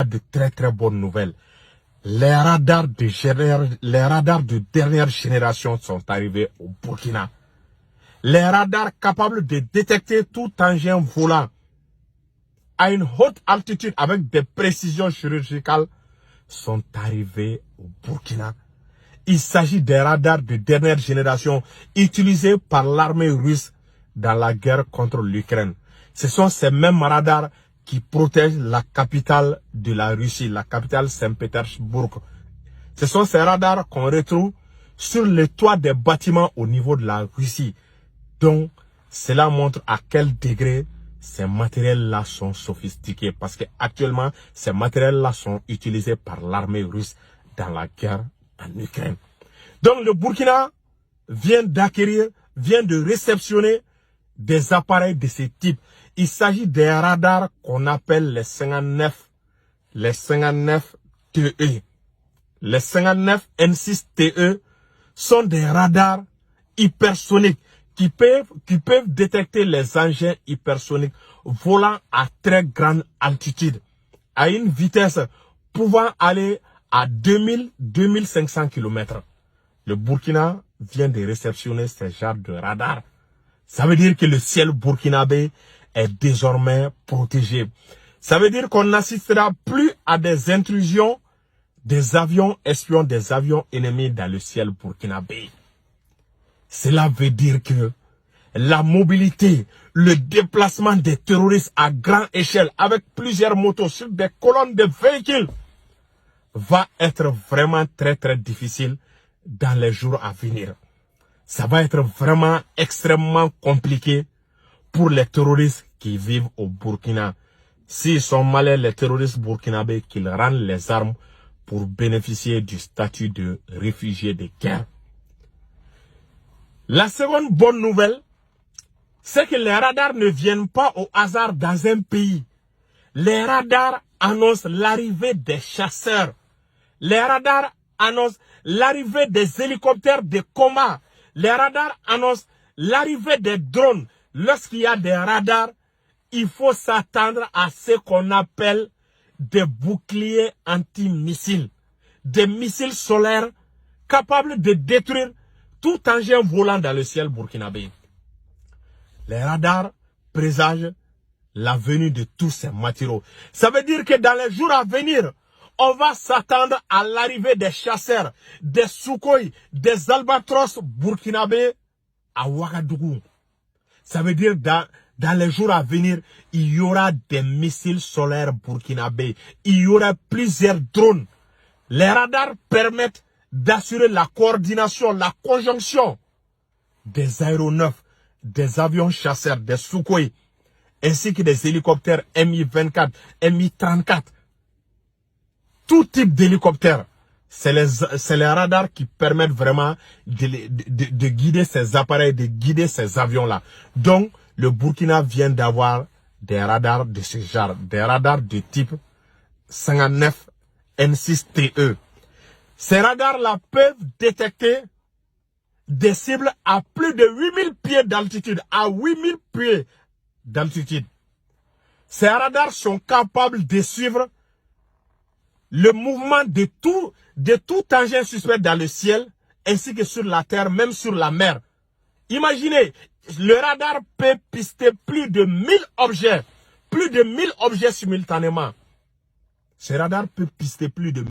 de très très bonnes nouvelles. Les radars de dernière génération sont arrivés au Burkina. Les radars capables de détecter tout engin volant à une haute altitude avec des précisions chirurgicales sont arrivés au Burkina. Il s'agit des radars de dernière génération utilisés par l'armée russe dans la guerre contre l'Ukraine. Ce sont ces mêmes radars qui protègent la capitale de la Russie, la capitale Saint-Pétersbourg. Ce sont ces radars qu'on retrouve sur les toits des bâtiments au niveau de la Russie. Donc, cela montre à quel degré ces matériels-là sont sophistiqués. Parce qu'actuellement, ces matériels-là sont utilisés par l'armée russe dans la guerre en Ukraine. Donc, le Burkina vient d'acquérir, vient de réceptionner des appareils de ce type. Il s'agit des radars qu'on appelle les 59 TE. Les 59 N6 TE sont des radars hypersoniques qui peuvent détecter les engins hypersoniques volant à très grande altitude, à une vitesse pouvant aller à 2000-2500 km. Le Burkina vient de réceptionner ce genre de radar. Ça veut dire que le ciel burkinabé est désormais protégé. Ça veut dire qu'on n'assistera plus à des intrusions des avions espions, des avions ennemis dans le ciel burkinabé. Cela veut dire que la mobilité, le déplacement des terroristes à grande échelle avec plusieurs motos sur des colonnes de véhicules va être vraiment très très difficile dans les jours à venir. Ça va être vraiment extrêmement compliqué pour les terroristes qui vivent au Burkina. S'ils sont malins, les terroristes burkinabés, qu'ils rendent les armes pour bénéficier du statut de réfugié de guerre. La seconde bonne nouvelle, c'est que les radars ne viennent pas au hasard dans un pays. Les radars annoncent l'arrivée des chasseurs. Les radars annoncent l'arrivée des hélicoptères de combat. Les radars annoncent l'arrivée des drones. Lorsqu'il y a des radars, il faut s'attendre à ce qu'on appelle des boucliers anti-missiles. Des missiles solaires capables de détruire tout engin volant dans le ciel burkinabé. Les radars présagent la venue de tous ces matériaux. Ça veut dire que dans les jours à venir, on va s'attendre à l'arrivée des chasseurs, des Sukhoi, des albatros burkinabés à Ouagadougou. Ça veut dire dans les jours à venir, il y aura des missiles solaires burkinabés. Il y aura plusieurs drones. Les radars permettent d'assurer la coordination, la conjonction des aéronefs, des avions chasseurs, des Sukhoi, ainsi que des hélicoptères Mi-24, Mi-34. Tout type d'hélicoptère. C'est les radars qui permettent vraiment de guider ces appareils, de guider ces avions-là. Donc, le Burkina vient d'avoir des radars de ce genre, des radars de type 59 N6 TE. Ces radars-là peuvent détecter des cibles à plus de 8000 pieds d'altitude, à 8000 pieds d'altitude. Ces radars sont capables de suivre le mouvement de tout engin suspect dans le ciel, ainsi que sur la terre, même sur la mer. Imaginez, le radar peut pister plus de 1000 objets simultanément. Ce radar peut pister plus de